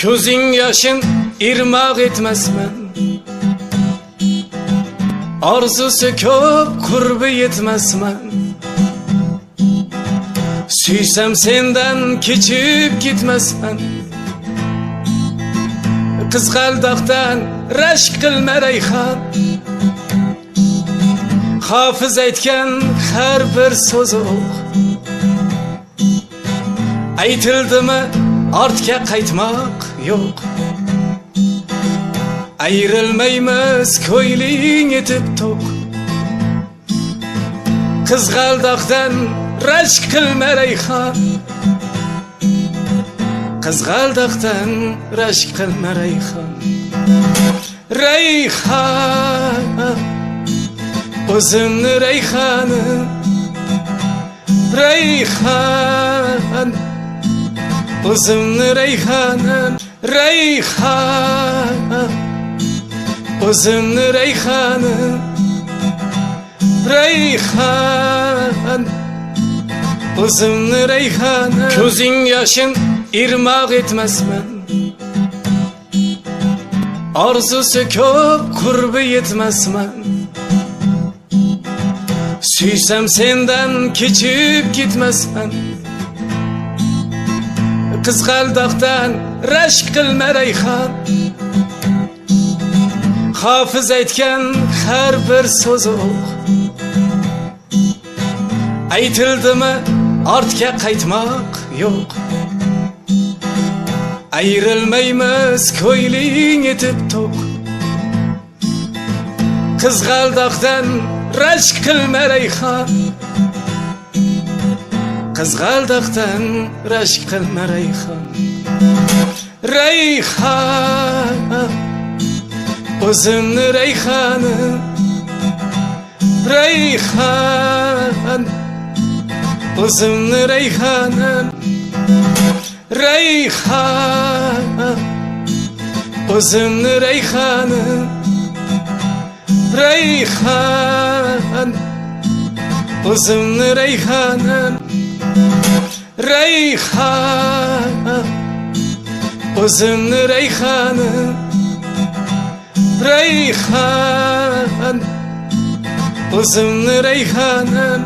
Ko'zing yashin irmoq etmasman, orzusi ko'p qurbi yetmasman. Suysam sendan kechib ketmasman, qizg'aldoqdan rashk qilma rayhon. Hofiz aytgan har bir so'zi aytildimi ortga qaytmoq yo'q. Ayrilmaymiz ko'yling etib to'q. Qizg'aldoqdan rashk qilma rayhon, qizg'aldoqdan rashk qilma rayhon. Rayhon, o'zimni rayhonim, rayhon, o'zimni rayhonim, rayhon, o'zimni rayhonim, rayhon, o'zimni rayhonim. Ko'zing yashin irmoq etmasman, orzusi ko'p qurbi yetmasman. Suysam sendan kechib ketmasman, qizg'aldoqdan rashk qilma rayhon. Hofiz aytgan har bir so'zi aytildimi ortga qaytmoq yo'q. Ayrilmaymiz ko'yling etib to'q. Qizg'aldoqdan rashk qilma rayhon, qizg'aldoqdan rashk qilma rayhon. Rayhon, o'zimni rayhonim, rayhon, o'zimni rayhonim, rayhon, o'zimni rayhonim, rayhon, o'zimni rayhonim, rayhon, o'zimni rayhonim, rayhon, o'zimni rayhonim.